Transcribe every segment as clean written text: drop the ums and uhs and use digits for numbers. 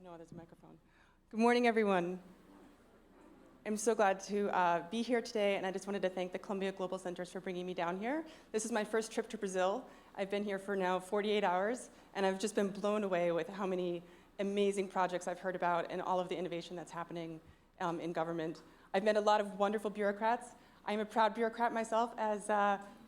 No, there's a microphone. Good morning, everyone. I'm so glad to be here today, and I just wanted to thank the Columbia Global Centers for bringing me down here. This is my first trip to Brazil. I've been here for now 48 hours, and I've just been blown away with how many amazing projects I've heard about and all of the innovation that's happening in government. I've met a lot of wonderful bureaucrats. I'm a proud bureaucrat myself, as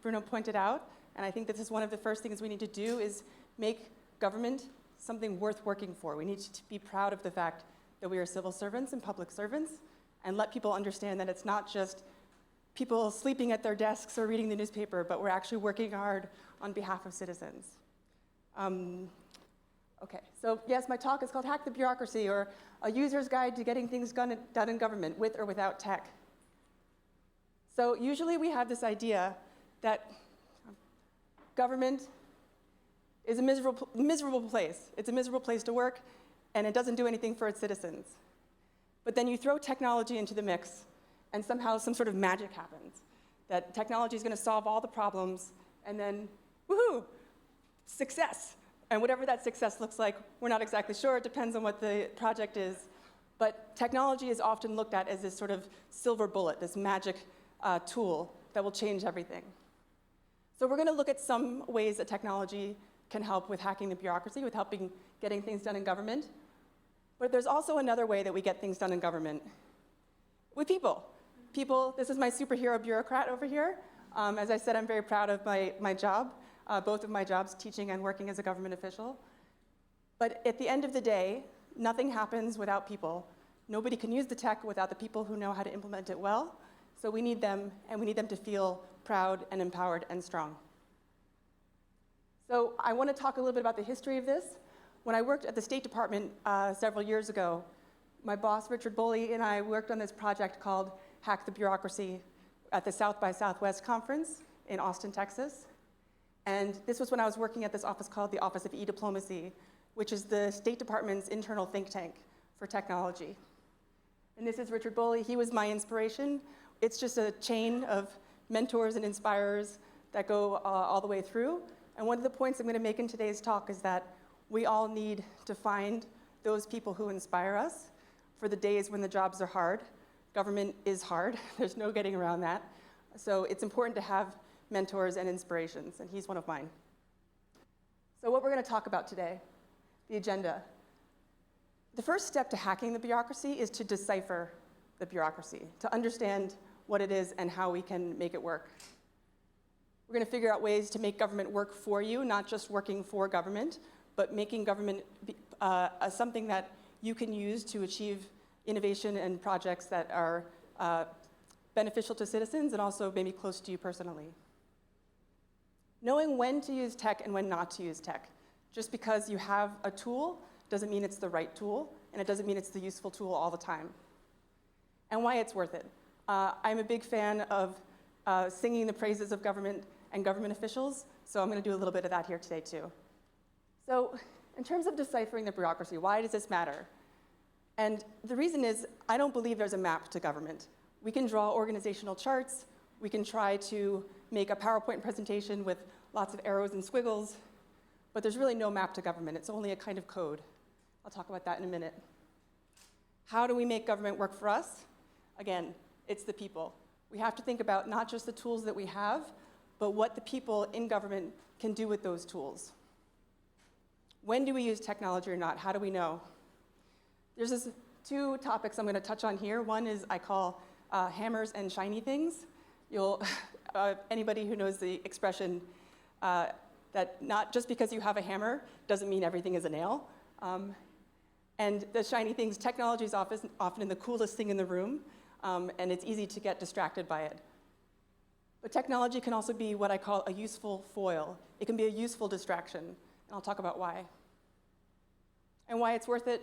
Bruno pointed out, and I think this is one of the first things we need to do is make government something worth working for. We need to be proud of the fact that we are civil servants and public servants, and let people understand that it's not just people sleeping at their desks or reading the newspaper, but we're actually working hard on behalf of citizens. Okay, so yes, my talk is called Hack the Bureaucracy, or a user's guide to getting things done in government, with or without tech. So usually we have this idea that government is a miserable place. It's a miserable place to work, and it doesn't do anything for its citizens. But then you throw technology into the mix, and somehow some sort of magic happens. That technology is going to solve all the problems, and then, woohoo, success. And whatever that success looks like, we're not exactly sure. It depends on what the project is. But technology is often looked at as this sort of silver bullet, this magic tool that will change everything. So we're going to look at some ways that technology can help with hacking the bureaucracy, with helping getting things done in government. But there's also another way that we get things done in government, with people. People, this is my superhero bureaucrat over here. As I said, I'm very proud of my job, both of my jobs, teaching and working as a government official. But at the end of the day, nothing happens without people. Nobody can use the tech without the people who know how to implement it well. So we need them, and we need them to feel proud and empowered and strong. So I want to talk a little bit about the history of this. When I worked at the State Department several years ago, my boss, Richard Boley, and I worked on this project called Hack the Bureaucracy at the South by Southwest conference in Austin, Texas. And this was when I was working at this office called the Office of E-Diplomacy, which is the State Department's internal think tank for technology. And this is Richard Boley. He was my inspiration. It's just a chain of mentors and inspirers that go all the way through. And one of the points I'm going to make in today's talk is that we all need to find those people who inspire us for the days when the jobs are hard. Government is hard. There's no getting around that. So it's important to have mentors and inspirations, and he's one of mine. So what we're going to talk about today, the agenda. The first step to hacking the bureaucracy is to decipher the bureaucracy, to understand what it is and how we can make it work. We're going to figure out ways to make government work for you, not just working for government, but making government something that you can use to achieve innovation and projects that are beneficial to citizens and also maybe close to you personally. Knowing when to use tech and when not to use tech. Just because you have a tool doesn't mean it's the right tool, and it doesn't mean it's the useful tool all the time. And why it's worth it. I'm a big fan of singing the praises of government and government officials, so I'm going to do a little bit of that here today too. So in terms of deciphering the bureaucracy, why does this matter? And the reason is, I don't believe there's a map to government. We can draw organizational charts, we can try to make a PowerPoint presentation with lots of arrows and squiggles, but there's really no map to government. It's only a kind of code. I'll talk about that in a minute. How do we make government work for us? Again, it's the people. We have to think about not just the tools that we have, but what the people in government can do with those tools. When do we use technology or not? How do we know? There's two topics I'm going to touch on here. One is I call hammers and shiny things. Anybody who knows the expression that not just because you have a hammer doesn't mean everything is a nail. And the shiny things, technology is often the coolest thing in the room, and it's easy to get distracted by it. But technology can also be what I call a useful foil. It can be a useful distraction, and I'll talk about why. And why it's worth it.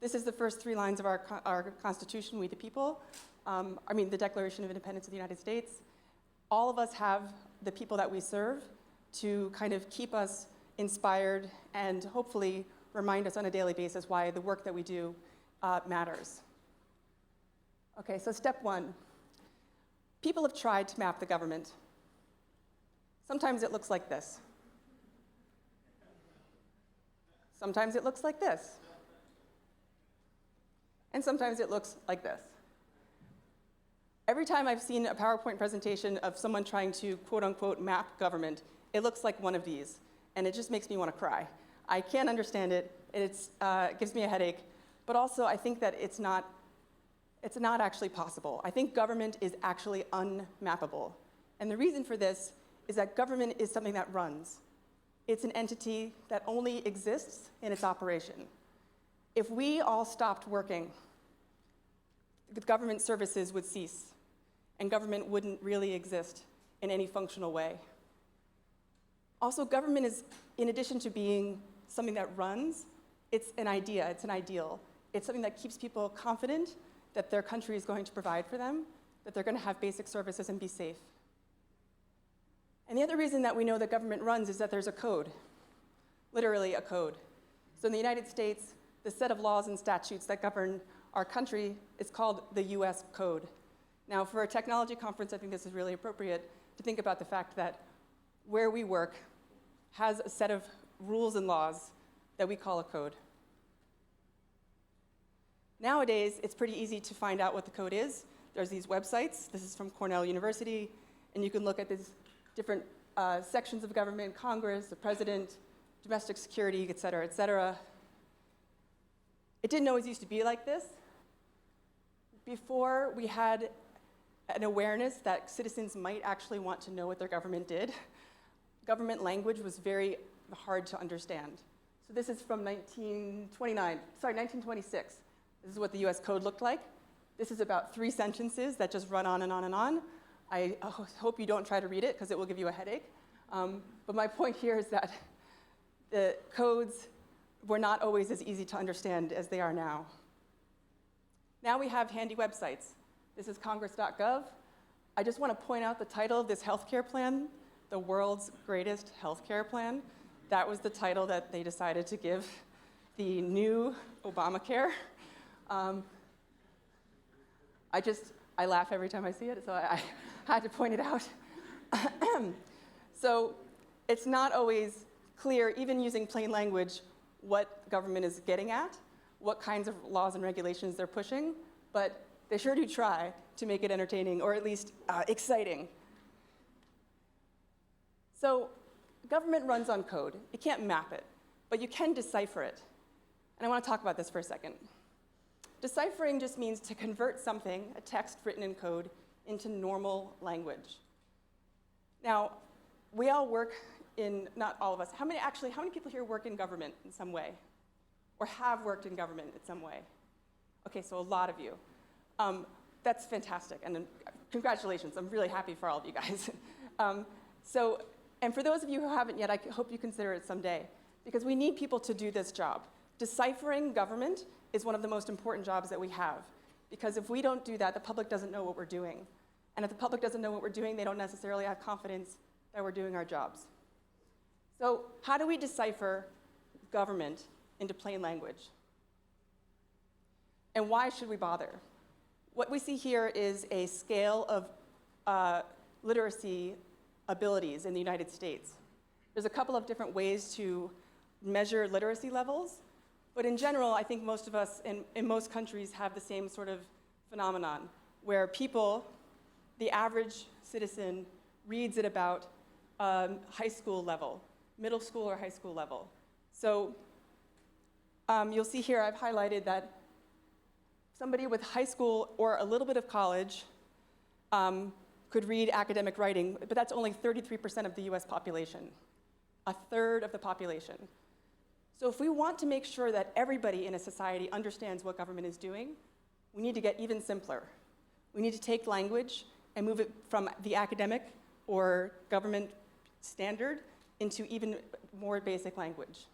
This is the first three lines of our Constitution, we the people. The Declaration of Independence of the United States. All of us have the people that we serve to kind of keep us inspired and hopefully remind us on a daily basis why the work that we do matters. Okay, so step one. People have tried to map the government. Sometimes it looks like this. Sometimes it looks like this. and sometimes it looks like this. Every time I've seen a PowerPoint presentation of someone trying to quote-unquote map government, it looks like one of these, and it just makes me want to cry. I can't understand it, it gives me a headache, but also I think that it's not actually possible. I think government is actually unmappable. And the reason for this is that government is something that runs. It's an entity that only exists in its operation. If we all stopped working, the government services would cease, and government wouldn't really exist in any functional way. Also, government is, in addition to being something that runs, it's an idea, it's an ideal. It's something that keeps people confident that their country is going to provide for them, that they're going to have basic services and be safe. And the other reason that we know that government runs is that there's a code, literally a code. So in the United States, the set of laws and statutes that govern our country is called the US Code. Now, for a technology conference, I think this is really appropriate to think about the fact that where we work has a set of rules and laws that we call a code. Nowadays, it's pretty easy to find out what the code is. There's these websites. This is from Cornell University, and you can look at these different sections of government, Congress, the president, domestic security, et cetera, et cetera. It didn't always used to be like this. Before we had an awareness that citizens might actually want to know what their government did, government language was very hard to understand. So this is from 1926. This is what the US Code looked like. This is about 3 sentences that just run on and on and on. I hope you don't try to read it because it will give you a headache. But my point here is that the codes were not always as easy to understand as they are now. Now we have handy websites. This is congress.gov. I just want to point out the title of this healthcare plan, the world's greatest healthcare plan. That was the title that they decided to give the new Obamacare. I laugh every time I see it, so I had to point it out. So it's not always clear, even using plain language, what government is getting at, what kinds of laws and regulations they're pushing, but they sure do try to make it entertaining, or at least exciting. So government runs on code. You can't map it, but you can decipher it. And I want to talk about this for a second. Deciphering just means to convert something, a text written in code, into normal language. Now, we all work in, not all of us, how many people here work in government in some way? Or have worked in government in some way? Okay, so a lot of you. That's fantastic, and congratulations. I'm really happy for all of you guys. And for those of you who haven't yet, I hope you consider it someday, because we need people to do this job. Deciphering government is one of the most important jobs that we have, because if we don't do that, the public doesn't know what we're doing. And if the public doesn't know what we're doing, they don't necessarily have confidence that we're doing our jobs. So how do we decipher government into plain language? And why should we bother? What we see here is a scale of literacy abilities in the United States. There's a couple of different ways to measure literacy levels, but in general, I think most of us in most countries have the same sort of phenomenon, where people, the average citizen, reads at about high school level, middle school or high school level. So you'll see here I've highlighted that somebody with high school or a little bit of college could read academic writing, but that's only 33% of the US population, a third of the population. So if we want to make sure that everybody in a society understands what government is doing, we need to get even simpler. We need to take language and move it from the academic or government standard into even more basic language.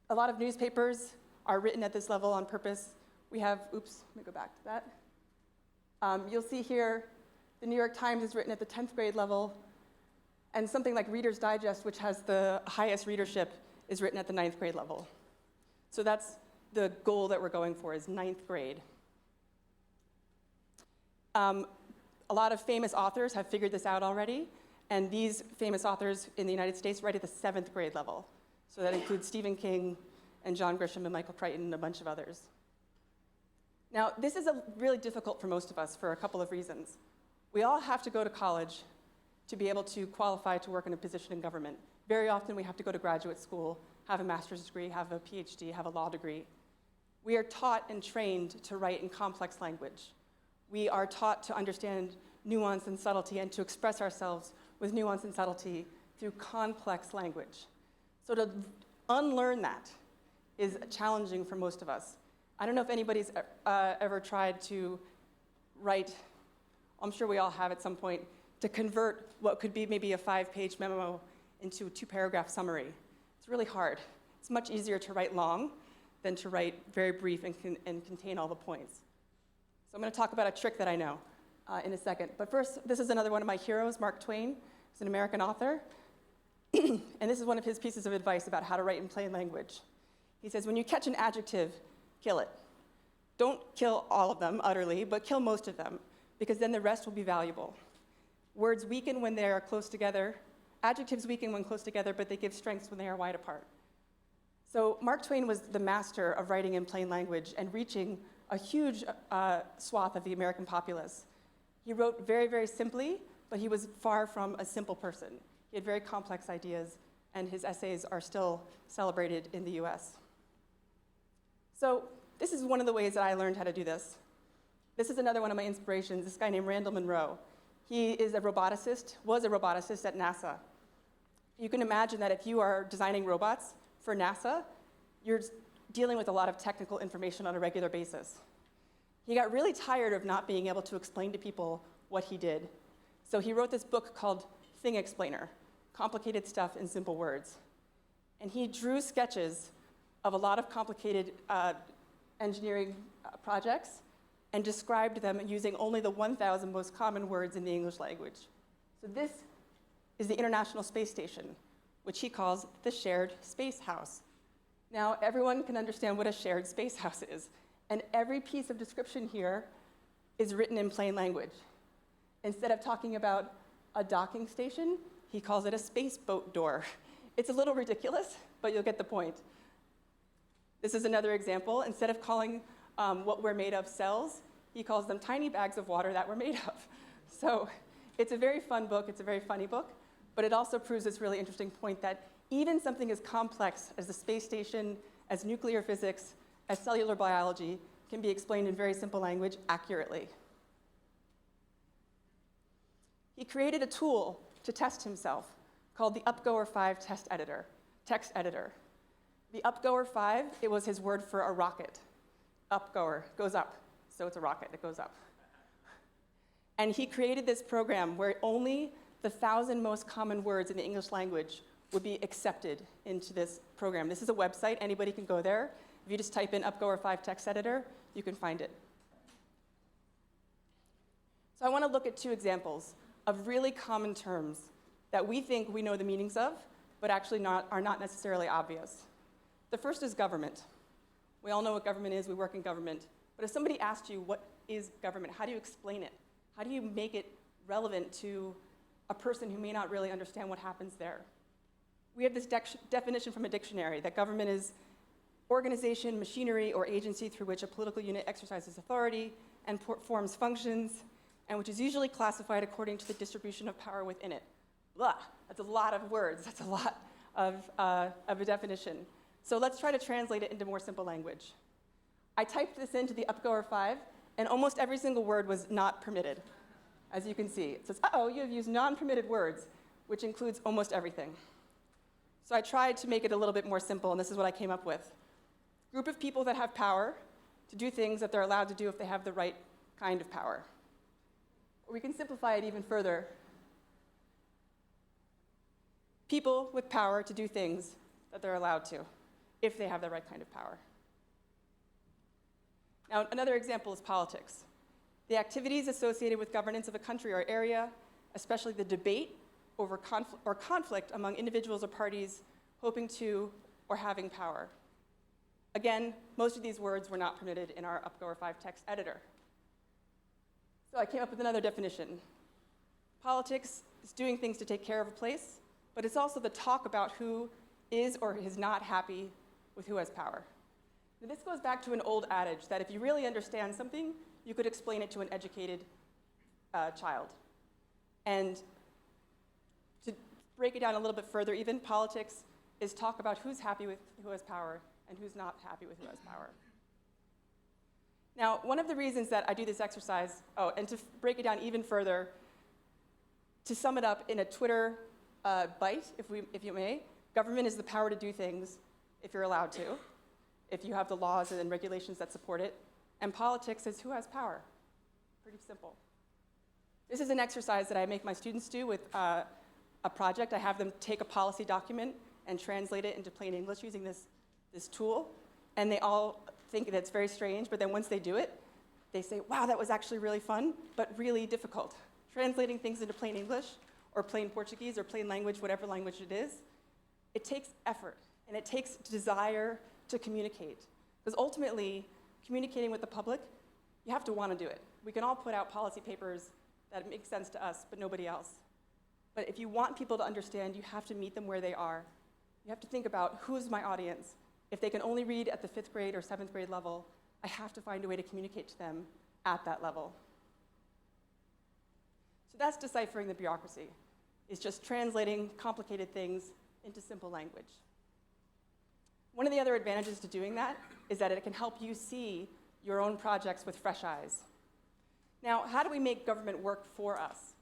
A lot of newspapers are written at this level on purpose. We have, oops, let me go back to that. You'll see here, the New York Times is written at the 10th grade level, and something like Reader's Digest, which has the highest readership, is written at the 9th grade level. So that's the goal that we're going for, is 9th grade. A lot of famous authors have figured this out already, and these famous authors in the United States write at the 7th grade level. So that includes Stephen King and John Grisham and Michael Crichton and a bunch of others. Now, this is really difficult for most of us for a couple of reasons. We all have to go to college to be able to qualify to work in a position in government. Very often we have to go to graduate school, have a master's degree, have a PhD, have a law degree. We are taught and trained to write in complex language. We are taught to understand nuance and subtlety and to express ourselves with nuance and subtlety through complex language. So to unlearn that is challenging for most of us. I don't know if anybody's ever tried to write, I'm sure we all have at some point, to convert what could be maybe a 5-page memo into a 2-paragraph summary. It's really hard. It's much easier to write long than to write very brief and contain all the points. So I'm going to talk about a trick that I know in a second. But first, this is another one of my heroes, Mark Twain. He's an American author. And this is one of his pieces of advice about how to write in plain language. He says, when you catch an adjective, kill it. Don't kill all of them utterly, but kill most of them, because then the rest will be valuable. Words weaken when they are close together. Adjectives weaken when close together, but they give strengths when they are wide apart. So Mark Twain was the master of writing in plain language and reaching a huge swath of the American populace. He wrote very, very simply, but he was far from a simple person. He had very complex ideas, and his essays are still celebrated in the US. So this is one of the ways that I learned how to do this. This is another one of my inspirations, this guy named Randall Munroe. He is a roboticist, was a roboticist at NASA. You can imagine that if you are designing robots for NASA, you're dealing with a lot of technical information on a regular basis. He got really tired of not being able to explain to people what he did. So he wrote this book called Thing Explainer, complicated stuff in simple words. And he drew sketches of a lot of complicated engineering projects and described them using only the 1,000 most common words in the English language. So this is the International Space Station, which he calls the shared space house. Now, everyone can understand what a shared space house is, and every piece of description here is written in plain language. Instead of talking about a docking station, he calls it a space boat door. It's a little ridiculous, but you'll get the point. This is another example. Instead of calling what we're made of cells, he calls them tiny bags of water that we're made of. So it's a very fun book, it's a very funny book, but it also proves this really interesting point that even something as complex as the space station, as nuclear physics, as cellular biology can be explained in very simple language accurately. He created a tool to test himself called the Upgoer 5 text editor. The Upgoer 5, it was his word for a rocket. Upgoer, goes up, so it's a rocket, it goes up. And he created this program where only the 1,000 most common words in the English language would be accepted into this program. This is a website, anybody can go there. If you just type in Upgoer 5 text editor, you can find it. So I want to look at 2 examples of really common terms that we think we know the meanings of, but actually are not necessarily obvious. The first is government. We all know what government is, we work in government. But if somebody asked you, what is government? How do you explain it? How do you make it relevant to a person who may not really understand what happens there? We have this definition from a dictionary that government is organization, machinery, or agency through which a political unit exercises authority and performs functions, and which is usually classified according to the distribution of power within it. Blah, that's a lot of words, that's a lot of a definition. So let's try to translate it into more simple language. I typed this into the Upgoer 5, and almost every single word was not permitted, as you can see. It says, uh-oh, you have used non-permitted words, which includes almost everything. So I tried to make it a little bit more simple, and this is what I came up with. Group of people that have power to do things that they're allowed to do if they have the right kind of power. Or we can simplify it even further. People with power to do things that they're allowed to, if they have the right kind of power. Now, another example is politics. The activities associated with governance of a country or area, especially the debate over conflict among individuals or parties hoping to or having power. Again, most of these words were not permitted in our Upgoer 5 text editor. So I came up with another definition. Politics is doing things to take care of a place, but it's also the talk about who is or is not happy with who has power. Now, this goes back to an old adage that if you really understand something, you could explain it to an educated child. And to break it down a little bit further, even politics is talk about who's happy with who has power and who's not happy with who has power. Now, one of the reasons that I do this exercise, and to break it down even further, to sum it up in a Twitter bite, if you may, government is the power to do things if you're allowed to, if you have the laws and regulations that support it, and politics is who has power. Pretty simple. This is an exercise that I make my students do with a project. I have them take a policy document and translate it into plain English using this tool, and they all think that's very strange, but then once they do it, they say, wow, that was actually really fun, but really difficult. Translating things into plain English, or plain Portuguese, or plain language, whatever language it is, it takes effort, and it takes desire to communicate. Because ultimately, communicating with the public, you have to want to do it. We can all put out policy papers that make sense to us, but nobody else. But if you want people to understand, you have to meet them where they are. You have to think about, who's my audience? If they can only read at the 5th grade or 7th grade level, I have to find a way to communicate to them at that level. So that's deciphering the bureaucracy. It's just translating complicated things into simple language. One of the other advantages to doing that is that it can help you see your own projects with fresh eyes. Now, how do we make government work for us?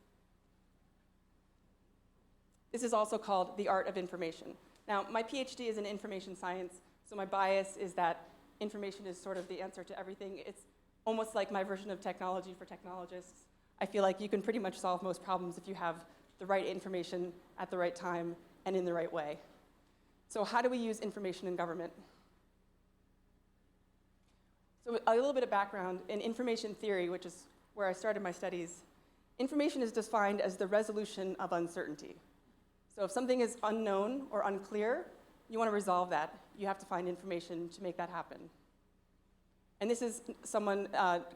This is also called the art of information. Now, my PhD is in information science, so my bias is that information is sort of the answer to everything. It's almost like my version of technology for technologists. I feel like you can pretty much solve most problems if you have the right information at the right time and in the right way. So how do we use information in government? So a little bit of background. In information theory, which is where I started my studies, information is defined as the resolution of uncertainty. So if something is unknown or unclear, you want to resolve that. You have to find information to make that happen. And this is someone,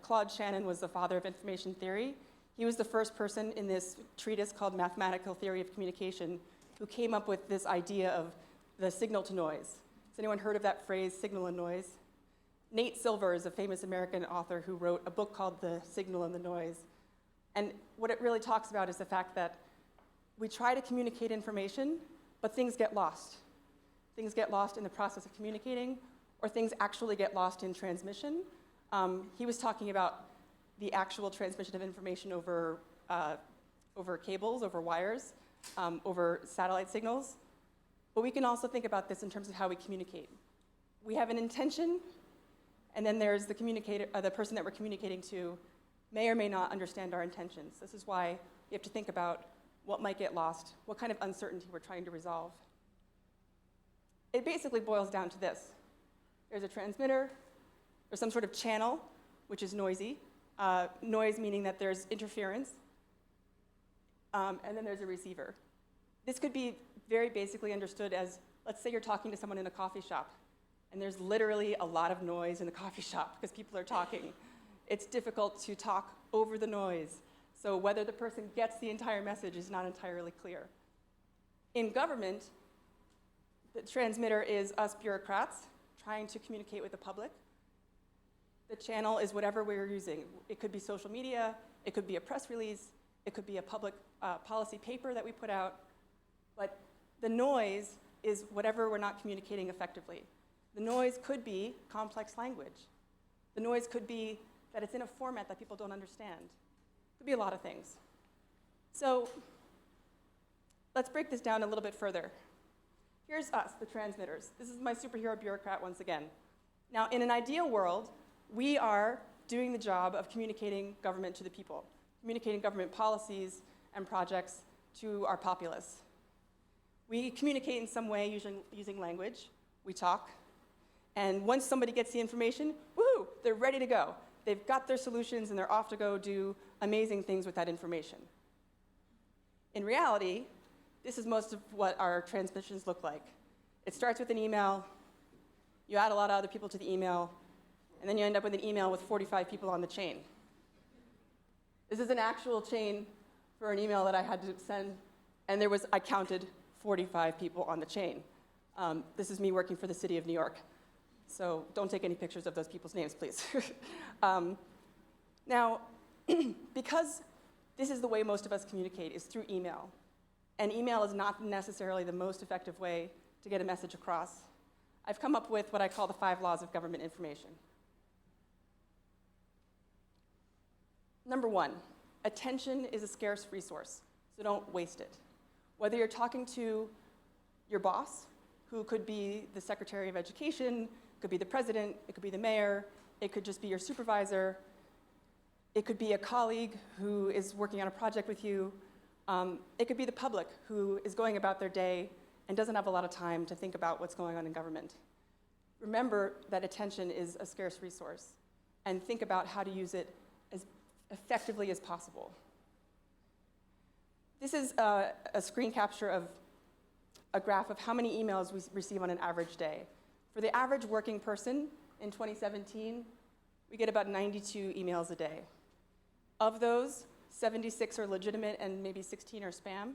Claude Shannon was the father of information theory. He was the first person in this treatise called Mathematical Theory of Communication who came up with this idea of the signal to noise. Has anyone heard of that phrase, signal and noise? Nate Silver is a famous American author who wrote a book called The Signal and the Noise. And what it really talks about is the fact that we try to communicate information, but things get lost. Things get lost in the process of communicating, or things actually get lost in transmission. He was talking about the actual transmission of information over cables, over wires, over satellite signals. But we can also think about this in terms of how we communicate. We have an intention, and then there's the communicator, the person that we're communicating to may or may not understand our intentions. This is why you have to think about what might get lost, what kind of uncertainty we're trying to resolve. It basically boils down to this. There's a transmitter, there's some sort of channel, which is noisy. Noise meaning that there's interference, and then there's a receiver. This could be very basically understood as, let's say you're talking to someone in a coffee shop, and there's literally a lot of noise in the coffee shop because people are talking. It's difficult to talk over the noise, so whether the person gets the entire message is not entirely clear. In government, the transmitter is us bureaucrats trying to communicate with the public. The channel is whatever we're using. It could be social media, it could be a press release, it could be a public policy paper that we put out, but the noise is whatever we're not communicating effectively. The noise could be complex language. The noise could be that it's in a format that people don't understand. It could be a lot of things. So let's break this down a little bit further. Here's us, the transmitters. This is my superhero bureaucrat once again. Now, in an ideal world, we are doing the job of communicating government to the people, communicating government policies and projects to our populace. We communicate in some way using language. We talk. And once somebody gets the information, woohoo, they're ready to go. They've got their solutions, and they're off to go do amazing things with that information. In reality, this is most of what our transmissions look like. It starts with an email. You add a lot of other people to the email, and then you end up with an email with 45 people on the chain. This is an actual chain for an email that I had to send, and I counted 45 people on the chain. This is me working for the city of New York. So don't take any pictures of those people's names, please. Now, because this is the way most of us communicate, is through email. And email is not necessarily the most effective way to get a message across. I've come up with what I call the 5 laws of government information. Number 1, attention is a scarce resource, so don't waste it. Whether you're talking to your boss, who could be the Secretary of Education, could be the president, it could be the mayor, it could just be your supervisor, it could be a colleague who is working on a project with you, it could be the public who is going about their day and doesn't have a lot of time to think about what's going on in government. Remember that attention is a scarce resource, and think about how to use it as effectively as possible. This is a screen capture of a graph of how many emails we receive on an average day. For the average working person in 2017, we get about 92 emails a day. Of those, 76 are legitimate and maybe 16 are spam.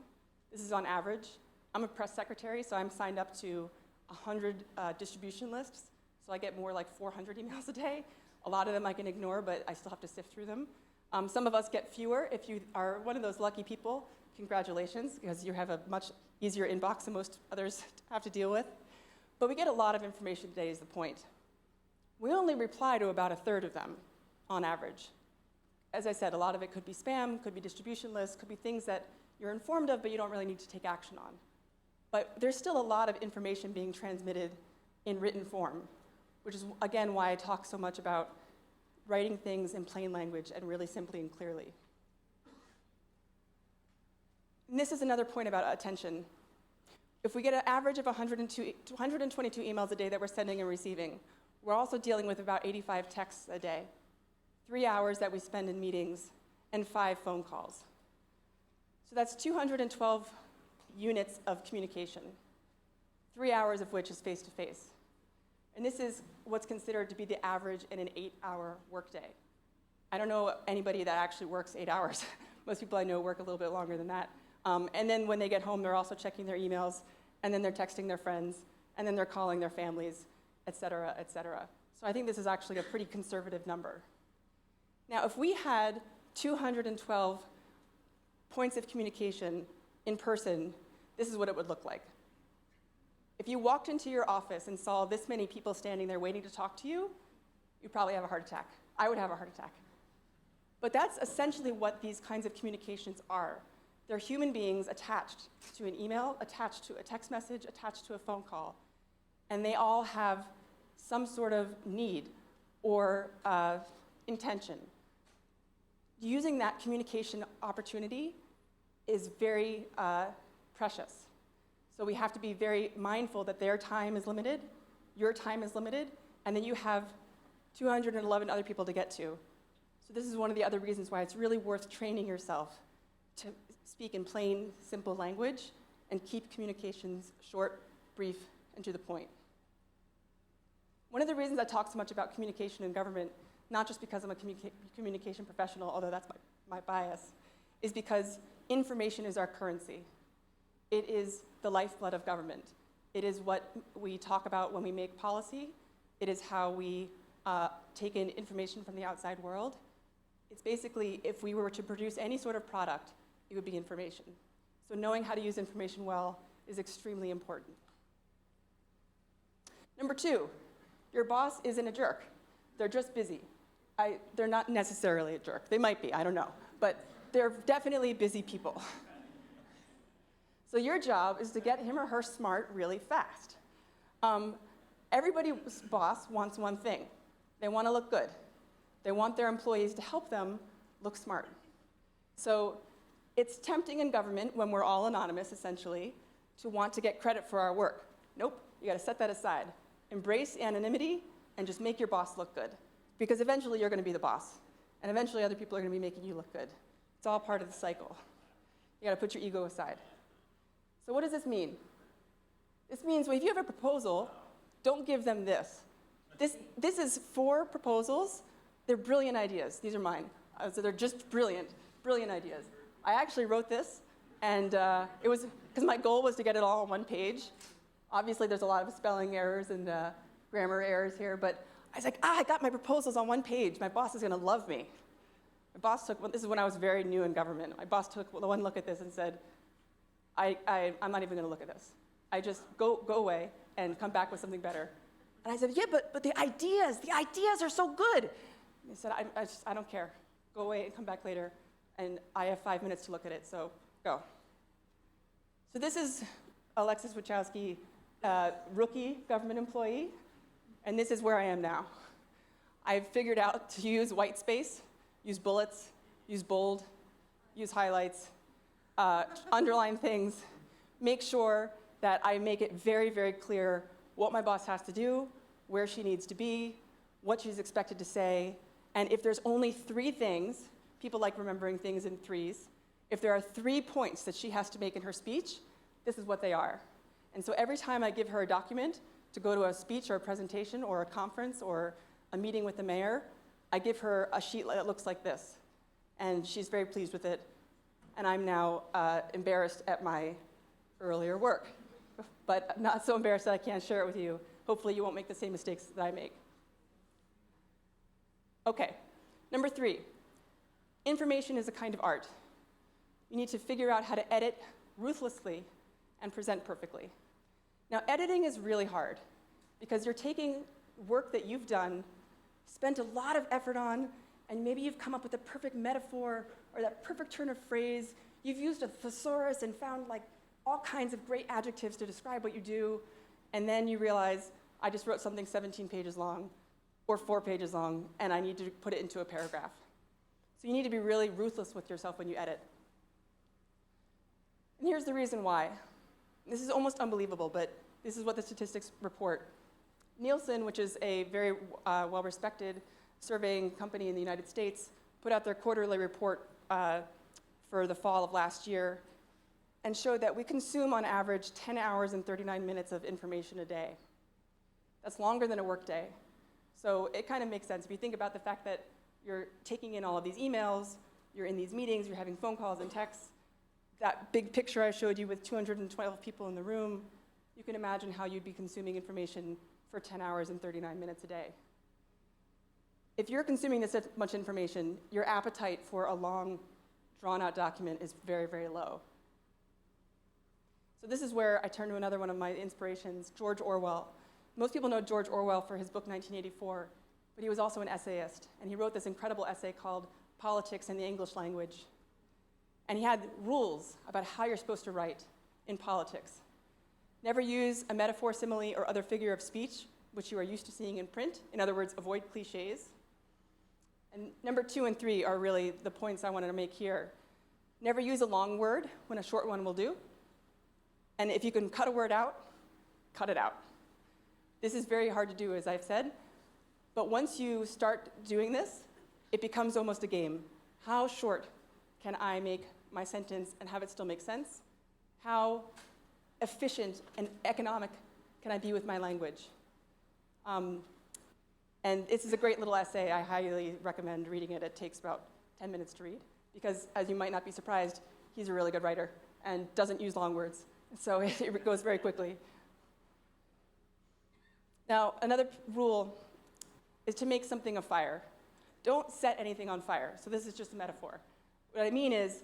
This is on average. I'm a press secretary, so I'm signed up to 100 distribution lists, so I get more like 400 emails a day. A lot of them I can ignore, but I still have to sift through them. Some of us get fewer. If you are one of those lucky people, congratulations, because you have a much easier inbox than most others have to deal with. But we get a lot of information today is the point. We only reply to about 1/3 of them on average. As I said, a lot of it could be spam, could be distribution lists, could be things that you're informed of but you don't really need to take action on. But there's still a lot of information being transmitted in written form, which is, again, why I talk so much about writing things in plain language and really simply and clearly. And this is another point about attention. If we get an average of 122 emails a day that we're sending and receiving, we're also dealing with about 85 texts a day, 3 hours that we spend in meetings, and 5 phone calls. So that's 212 units of communication, 3 hours of which is face-to-face. And this is what's considered to be the average in an 8-hour workday. I don't know anybody that actually works 8 hours. Most people I know work a little bit longer than that. And then when they get home, they're also checking their emails, and then they're texting their friends, and then they're calling their families, et cetera, et cetera. So I think this is actually a pretty conservative number. Now, if we had 212 points of communication in person, this is what it would look like. If you walked into your office and saw this many people standing there waiting to talk to you, you'd probably have a heart attack. I would have a heart attack. But that's essentially what these kinds of communications are. They're human beings attached to an email, attached to a text message, attached to a phone call. And they all have some sort of need or intention. Using that communication opportunity is very precious. So we have to be very mindful that their time is limited, your time is limited, and then you have 211 other people to get to. So this is one of the other reasons why it's really worth training yourself to speak in plain, simple language and keep communications short, brief, and to the point. One of the reasons I talk so much about communication in government, not just because I'm a communication professional, although that's my bias, is because information is our currency. It is the lifeblood of government. It is what we talk about when we make policy. It is how we take in information from the outside world. It's basically, if we were to produce any sort of product, it would be information. So knowing how to use information well is extremely important. Number 2, your boss isn't a jerk. They're just busy. They're not necessarily a jerk. They might be, I don't know. But they're definitely busy people. So your job is to get him or her smart really fast. Everybody's boss wants one thing. They want to look good. They want their employees to help them look smart. So it's tempting in government, when we're all anonymous, essentially, to want to get credit for our work. Nope, you gotta set that aside. Embrace anonymity and just make your boss look good. Because eventually you're gonna be the boss. And eventually other people are gonna be making you look good. It's all part of the cycle. You gotta put your ego aside. So what does this mean? This means, well, if you have a proposal, don't give them this. This is 4 proposals. They're brilliant ideas. These are mine. So they're just brilliant ideas. I actually wrote this, and it was because my goal was to get it all on one page. Obviously, there's a lot of spelling errors and grammar errors here, but I was like, I got my proposals on one page. My boss is going to love me. My boss took, this is when I was very new in government. My boss took one look at this and said, I'm not even going to look at this. I just go away and come back with something better. And I said, yeah, but the ideas are so good. And he said, I don't care. Go away and come back later. And I have 5 minutes to look at it, so go. So this is Alexis Wichowski, rookie government employee, and this is where I am now. I've figured out to use white space, use bullets, use bold, use highlights, underline things, make sure that I make it very, very clear what my boss has to do, where she needs to be, what she's expected to say, and if there's only 3 things, people like remembering things in 3s, if there are 3 points that she has to make in her speech, this is what they are. And so every time I give her a document to go to a speech or a presentation or a conference or a meeting with the mayor, I give her a sheet that looks like this. And she's very pleased with it. And I'm now embarrassed at my earlier work, but not so embarrassed that I can't share it with you. Hopefully you won't make the same mistakes that I make. Okay, number 3, information is a kind of art. You need to figure out how to edit ruthlessly and present perfectly. Now, editing is really hard because you're taking work that you've done, spent a lot of effort on, and maybe you've come up with the perfect metaphor or that perfect turn of phrase. You've used a thesaurus and found like all kinds of great adjectives to describe what you do, and then you realize, I just wrote something 17 pages long or 4 pages long, and I need to put it into a paragraph. So you need to be really ruthless with yourself when you edit. And here's the reason why. This is almost unbelievable, but this is what the statistics report. Nielsen, which is a very well-respected surveying company in the United States, put out their quarterly report for the fall of last year and showed that we consume on average 10 hours and 39 minutes of information a day. That's longer than a work day. So it kind of makes sense. If you think about the fact that you're taking in all of these emails, you're in these meetings, you're having phone calls and texts, that big picture I showed you with 212 people in the room, you can imagine how you'd be consuming information for 10 hours and 39 minutes a day. If you're consuming this much information, your appetite for a long, drawn-out document is very, very low. So this is where I turn to another one of my inspirations, George Orwell. Most people know George Orwell for his book 1984, but he was also an essayist, and he wrote this incredible essay called Politics in the English Language. And he had rules about how you're supposed to write in politics. Never use a metaphor, simile, or other figure of speech, which you are used to seeing in print. In other words, avoid cliches. And number 2 and 3 are really the points I wanted to make here. Never use a long word when a short one will do. And if you can cut a word out, cut it out. This is very hard to do, as I've said. But once you start doing this, it becomes almost a game. How short can I make my sentence and have it still make sense? How efficient and economic can I be with my language? And this is a great little essay. I highly recommend reading it. It takes about 10 minutes to read because, as you might not be surprised, he's a really good writer and doesn't use long words. So it goes very quickly. Now, another rule is to make something a fire. Don't set anything on fire. So this is just a metaphor. What I mean is,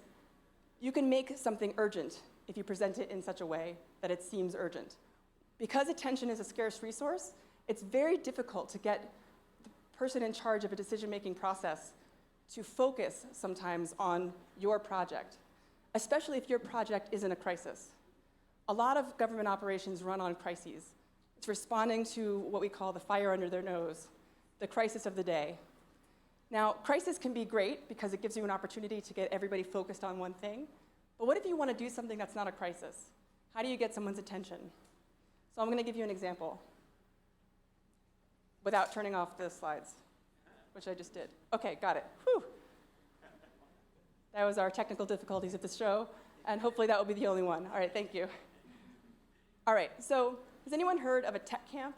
you can make something urgent if you present it in such a way that it seems urgent. Because attention is a scarce resource, it's very difficult to get the person in charge of a decision-making process to focus sometimes on your project, especially if your project isn't a crisis. A lot of government operations run on crises. It's responding to what we call the fire under their nose, the crisis of the day. Now, crisis can be great because it gives you an opportunity to get everybody focused on one thing. But what if you want to do something that's not a crisis? How do you get someone's attention? So I'm going to give you an example without turning off the slides, which I just did. OK, got it. Whew. That was our technical difficulties of the show, and hopefully that will be the only one. All right, thank you. All right, so has anyone heard of a tech camp?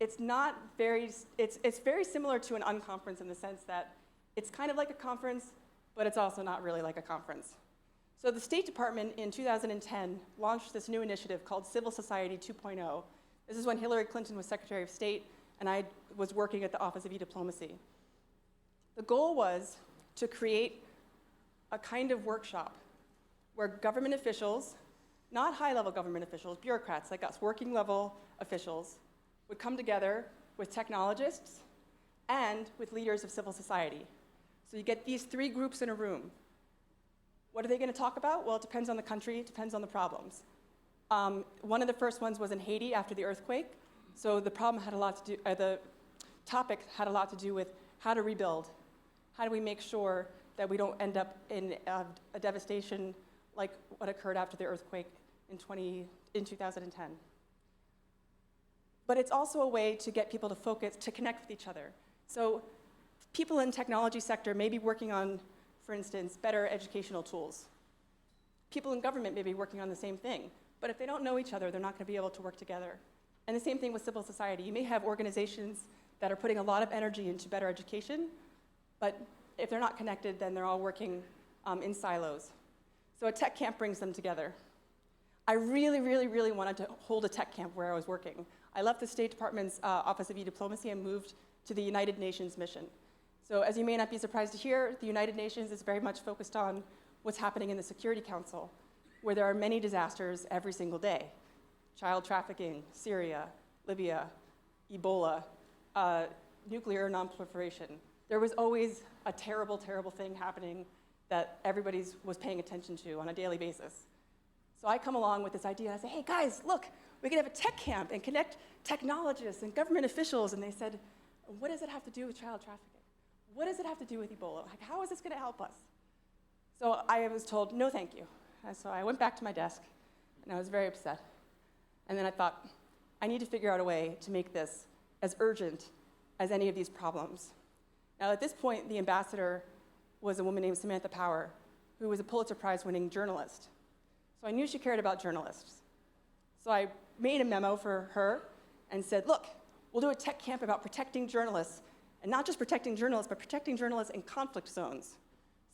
It's very similar to an unconference in the sense that it's kind of like a conference, but it's also not really like a conference. So the State Department in 2010 launched this new initiative called Civil Society 2.0 This is when Hillary Clinton was Secretary of State, and I was working at the Office of E-Diplomacy. The goal was to create a kind of workshop where government officials, not high-level government officials, bureaucrats like us, working-level officials, would come together with technologists and with leaders of civil society. So you get these three groups in a room. What are they going to talk about? Well, it depends on the country, it depends on the problems. One of the first ones was in Haiti after the earthquake. So the problem had a lot to do, the topic had a lot to do with how to rebuild. How do we make sure that we don't end up in a devastation like what occurred after the earthquake in 2010? But it's also a way to get people to focus, to connect with each other. So people in the technology sector may be working on, for instance, better educational tools. People in government may be working on the same thing. But if they don't know each other, they're not going to be able to work together. And the same thing with civil society. You may have organizations that are putting a lot of energy into better education, but if they're not connected, then they're all working in silos. So a tech camp brings them together. I really, really, really wanted to hold a tech camp where I was working. I left the State Department's Office of E-Diplomacy and moved to the United Nations mission. So as you may not be surprised to hear, the United Nations is very much focused on what's happening in the Security Council, where there are many disasters every single day. Child trafficking, Syria, Libya, Ebola, nuclear nonproliferation. There was always a terrible, terrible thing happening that everybody was paying attention to on a daily basis. So I come along with this idea, and I say, hey guys, look, we could have a tech camp and connect technologists and government officials. And they said, what does it have to do with child trafficking? What does it have to do with Ebola? Like, how is this going to help us? So I was told, no thank you. And so I went back to my desk, and I was very upset. And then I thought, I need to figure out a way to make this as urgent as any of these problems. Now, at this point, the ambassador was a woman named Samantha Power, who was a Pulitzer Prize-winning journalist. So I knew she cared about journalists. So I made a memo for her and said, look, we'll do a tech camp about protecting journalists, and not just protecting journalists, but protecting journalists in conflict zones.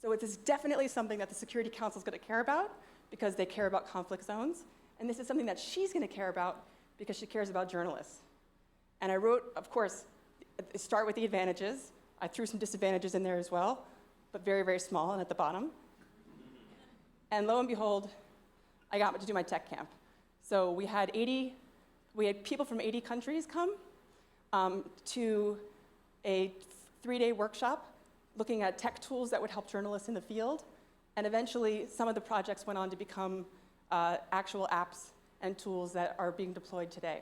So it is definitely something that the Security Council is going to care about, because they care about conflict zones. And this is something that she's going to care about because she cares about journalists. And I wrote, of course, start with the advantages. I threw some disadvantages in there as well, but very, very small and at the bottom. And lo and behold, I got to do my tech camp. So we had people from 80 countries come to a 3-day workshop looking at tech tools that would help journalists in the field. And eventually, some of the projects went on to become actual apps and tools that are being deployed today.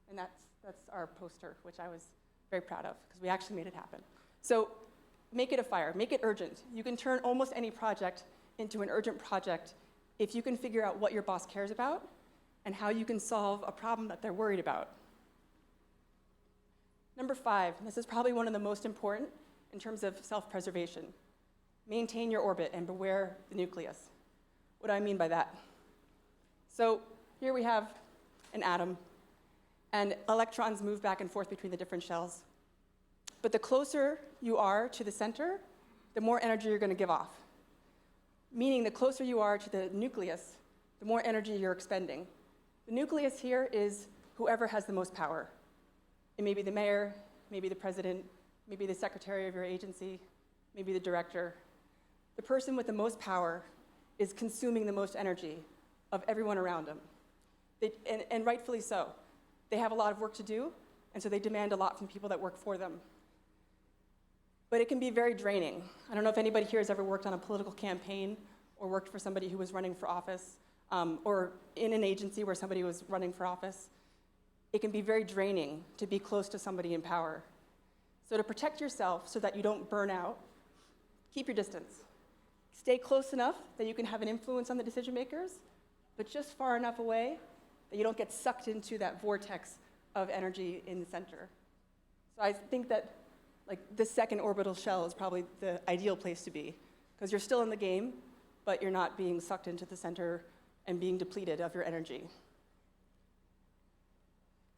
And that's our poster, which I was very proud of, because we actually made it happen. So make it a fire, make it urgent. You can turn almost any project into an urgent project if you can figure out what your boss cares about and how you can solve a problem that they're worried about. Number 5, and this is probably one of the most important in terms of self-preservation. Maintain your orbit and beware the nucleus. What do I mean by that? So here we have an atom, and electrons move back and forth between the different shells. But the closer you are to the center, the more energy you're going to give off. Meaning the closer you are to the nucleus, the more energy you're expending. The nucleus here is whoever has the most power. It may be the mayor, maybe the president, maybe the secretary of your agency, maybe the director. The person with the most power is consuming the most energy of everyone around them. And rightfully so. They have a lot of work to do, and so they demand a lot from people that work for them. But it can be very draining. I don't know if anybody here has ever worked on a political campaign or worked for somebody who was running for office, or in an agency where somebody was running for office. It can be very draining to be close to somebody in power. So to protect yourself so that you don't burn out, keep your distance. Stay close enough that you can have an influence on the decision makers, but just far enough away that you don't get sucked into that vortex of energy in the center. So I think that the second orbital shell is probably the ideal place to be, because you're still in the game, but you're not being sucked into the center and being depleted of your energy.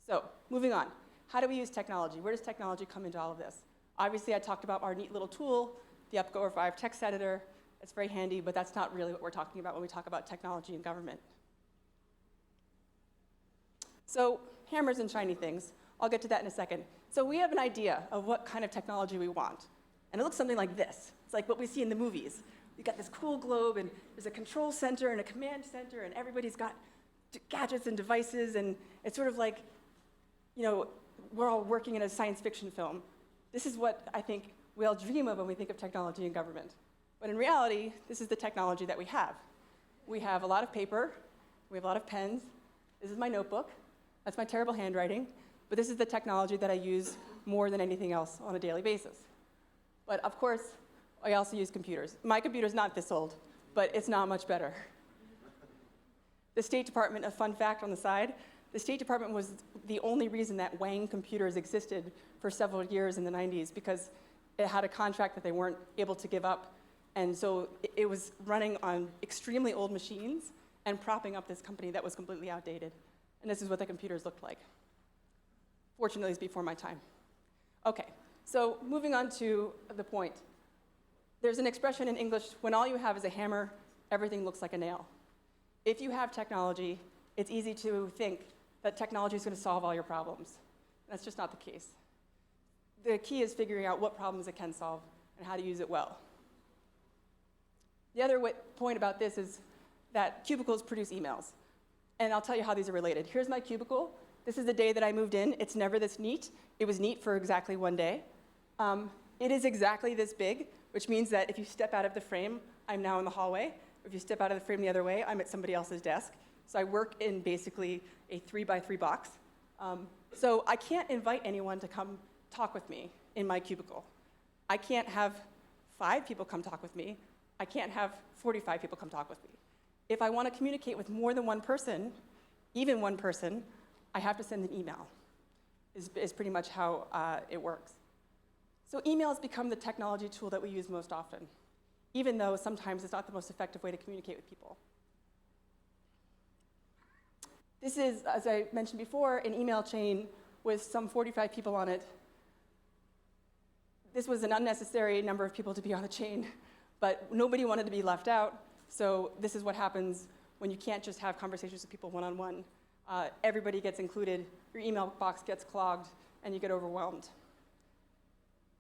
So moving on, how do we use technology? Where does technology come into all of this? Obviously, I talked about our neat little tool, the UpGo 5 text editor. It's very handy, but that's not really what we're talking about when we talk about technology in government. So hammers and shiny things. I'll get to that in a second. So we have an idea of what kind of technology we want. And it looks something like this. It's like what we see in the movies. We've got this cool globe, and there's a control center and a command center, and everybody's got gadgets and devices, and it's sort of like, we're all working in a science fiction film. This is what I think we all dream of when we think of technology in government. But in reality, this is the technology that we have. We have a lot of paper, we have a lot of pens. This is my notebook. That's my terrible handwriting. But this is the technology that I use more than anything else on a daily basis. But of course, I also use computers. My computer's not this old, but it's not much better. The State Department, a fun fact on the side, the State Department was the only reason that Wang computers existed for several years in the 90s, because it had a contract that they weren't able to give up. And so it was running on extremely old machines and propping up this company that was completely outdated. And this is what the computers looked like. Fortunately, it's before my time. Okay, so moving on to the point. There's an expression in English, when all you have is a hammer, everything looks like a nail. If you have technology, it's easy to think that technology is going to solve all your problems. That's just not the case. The key is figuring out what problems it can solve and how to use it well. The other point about this is that cubicles produce emails. And I'll tell you how these are related. Here's my cubicle. This is the day that I moved in. It's never this neat. It was neat for exactly one day. It is exactly this big, which means that if you step out of the frame, I'm now in the hallway. If you step out of the frame the other way, I'm at somebody else's desk. So I work in basically a 3x3 box. So I can't invite anyone to come talk with me in my cubicle. I can't have 5 people come talk with me. I can't have 45 people come talk with me. If I want to communicate with more than one person, even one person, I have to send an email, is pretty much how it works. So emails become the technology tool that we use most often, even though sometimes it's not the most effective way to communicate with people. This is, as I mentioned before, an email chain with some 45 people on it. This was an unnecessary number of people to be on the chain, but nobody wanted to be left out, so this is what happens when you can't just have conversations with people one-on-one. Everybody gets included, your email box gets clogged, and you get overwhelmed.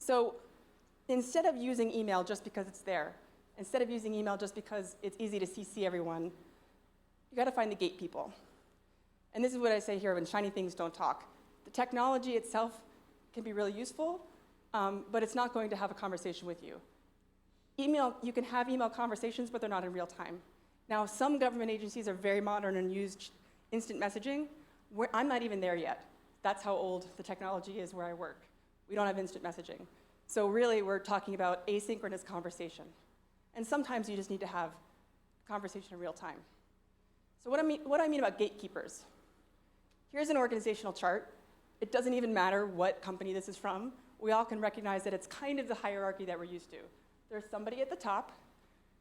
So instead of using email just because it's there, instead of using email just because it's easy to CC everyone, you got to find the gate people. And this is what I say here when shiny things don't talk. The technology itself can be really useful, but it's not going to have a conversation with you. Email, you can have email conversations, but they're not in real time. Now, some government agencies are very modern and use instant messaging. I'm not even there yet. That's how old the technology is where I work. We don't have instant messaging. So really, we're talking about asynchronous conversation. And sometimes you just need to have conversation in real time. So what I mean about gatekeepers. Here's an organizational chart. It doesn't even matter what company this is from. We all can recognize that it's kind of the hierarchy that we're used to. There's somebody at the top.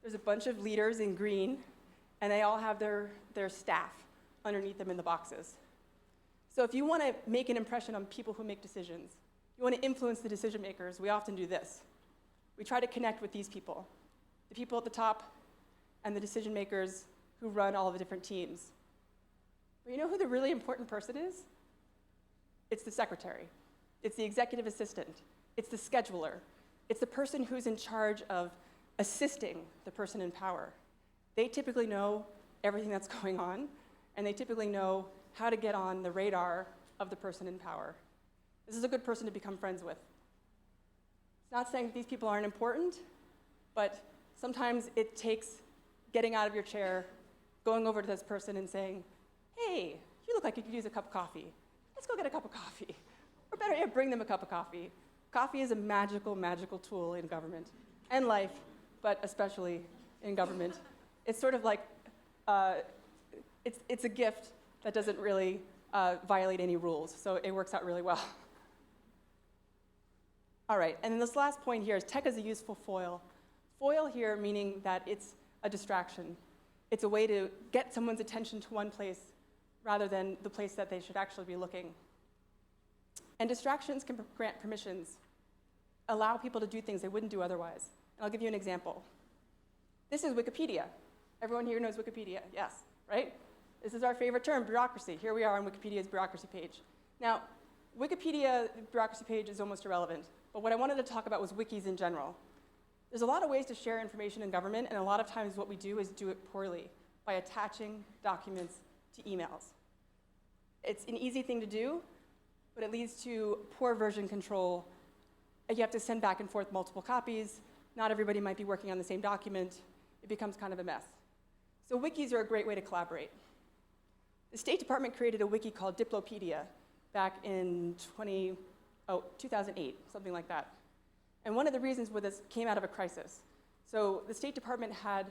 There's a bunch of leaders in green, and they all have their staff underneath them in the boxes. So if you want to make an impression on people who make decisions, you want to influence the decision makers, we often do this. We try to connect with these people, the people at the top and the decision makers who run all of the different teams. But you know who the really important person is? It's the secretary. It's the executive assistant. It's the scheduler. It's the person who's in charge of assisting the person in power. They typically know everything that's going on, and they typically know how to get on the radar of the person in power. This is a good person to become friends with. It's not saying that these people aren't important, but sometimes it takes getting out of your chair, going over to this person and saying, hey, you look like you could use a cup of coffee. Let's go get a cup of coffee. Or better yet, bring them a cup of coffee. Coffee is a magical, magical tool in government and life, but especially in government. It's sort of like, it's a gift that doesn't really violate any rules, so it works out really well. All right, and then this last point here is tech is a useful foil. Foil here meaning that it's a distraction. It's a way to get someone's attention to one place rather than the place that they should actually be looking. And distractions can grant permissions, allow people to do things they wouldn't do otherwise. And I'll give you an example. This is Wikipedia. Everyone here knows Wikipedia, yes, right? This is our favorite term, bureaucracy. Here we are on Wikipedia's bureaucracy page. Now, Wikipedia bureaucracy page is almost irrelevant, but what I wanted to talk about was wikis in general. There's a lot of ways to share information in government, and a lot of times what we do is do it poorly by attaching documents to emails. It's an easy thing to do, but it leads to poor version control. You have to send back and forth multiple copies. Not everybody might be working on the same document. It becomes kind of a mess. So wikis are a great way to collaborate. The State Department created a wiki called Diplopedia back in 2008, something like that. And one of the reasons for this came out of a crisis. So the State Department had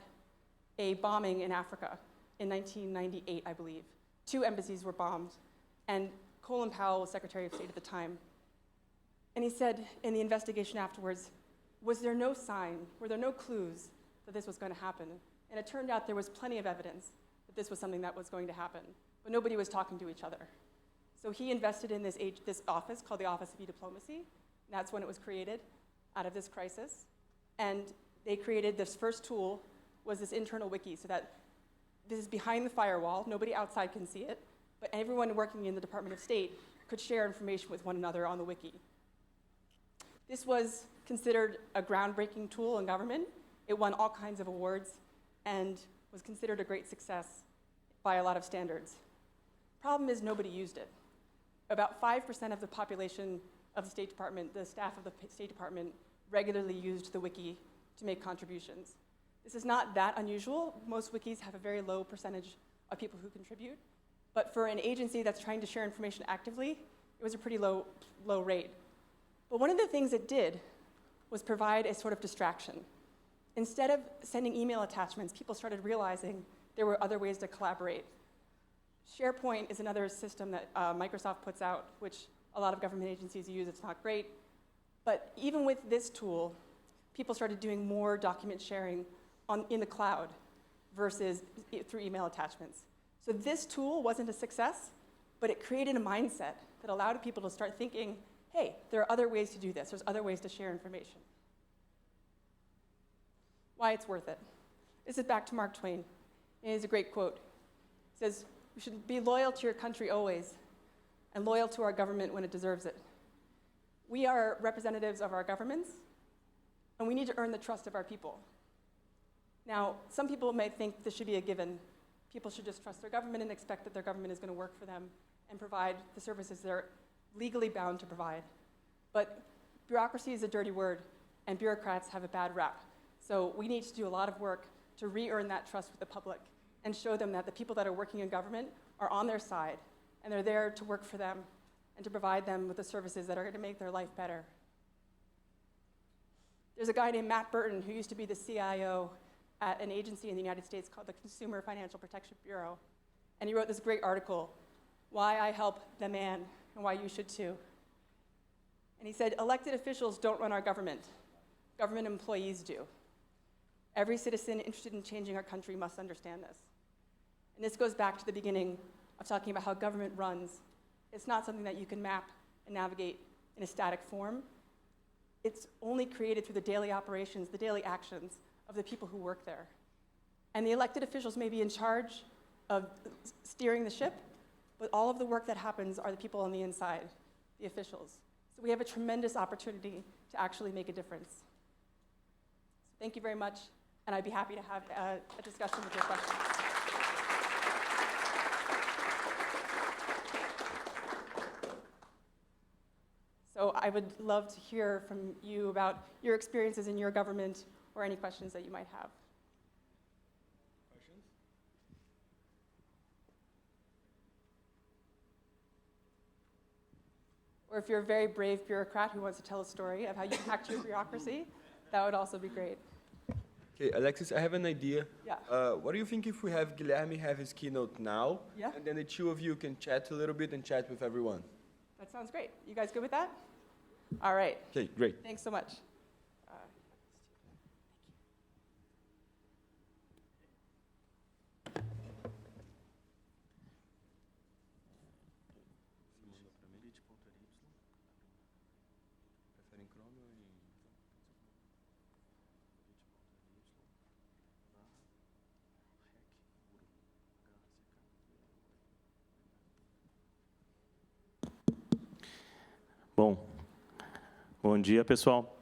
a bombing in Africa in 1998, I believe. 2 embassies were bombed, and Colin Powell was Secretary of State at the time. And he said in the investigation afterwards, was there no sign, were there no clues that this was going to happen? And it turned out there was plenty of evidence that this was something that was going to happen, but nobody was talking to each other. So he invested in this office called the Office of E-Diplomacy, and that's when it was created out of this crisis. And they created this first tool, was this internal wiki, so that this is behind the firewall, nobody outside can see it, but everyone working in the Department of State could share information with one another on the wiki. This was considered a groundbreaking tool in government. It won all kinds of awards and was considered a great success by a lot of standards. Problem is nobody used it. About 5% of the population of the State Department, the staff of the State Department, regularly used the wiki to make contributions. This is not that unusual. Most wikis have a very low percentage of people who contribute. But for an agency that's trying to share information actively, it was a pretty low rate. But one of the things it did was provide a sort of distraction. Instead of sending email attachments, people started realizing there were other ways to collaborate. SharePoint is another system that Microsoft puts out, which a lot of government agencies use. It's not great. But even with this tool, people started doing more document sharing in the cloud versus through email attachments. So this tool wasn't a success, but it created a mindset that allowed people to start thinking, hey, there are other ways to do this. There's other ways to share information. Why it's worth it. This is back to Mark Twain. It is a great quote. It says, "You should be loyal to your country always, and loyal to our government when it deserves it." We are representatives of our governments, and we need to earn the trust of our people. Now, some people may think this should be a given. People should just trust their government and expect that their government is going to work for them and provide the services they're legally bound to provide. But bureaucracy is a dirty word, and bureaucrats have a bad rap. So we need to do a lot of work to re-earn that trust with the public and show them that the people that are working in government are on their side, and they're there to work for them and to provide them with the services that are going to make their life better. There's a guy named Matt Burton who used to be the CIO at an agency in the United States called the Consumer Financial Protection Bureau. And he wrote this great article, "Why I Help the Man and Why You Should Too." And he said, elected officials don't run our government. Government employees do. Every citizen interested in changing our country must understand this. And this goes back to the beginning of talking about how government runs. It's not something that you can map and navigate in a static form. It's only created through the daily operations, the daily actions of the people who work there. And the elected officials may be in charge of steering the ship, but all of the work that happens are the people on the inside, the officials. So we have a tremendous opportunity to actually make a difference. So thank you very much, and I'd be happy to have a discussion with your questions. So I would love to hear from you about your experiences in your government or any questions that you might have. Questions? Or if you're a very brave bureaucrat who wants to tell a story of how you hacked your bureaucracy, that would also be great. Okay, Alexis, I have an idea. Yeah. What do you think if we have Guilherme have his keynote now, Yeah. and then the two of you can chat a little bit and chat with everyone? That sounds great. You guys good with that? All right. Okay, great. Thanks so much. Bom dia, pessoal.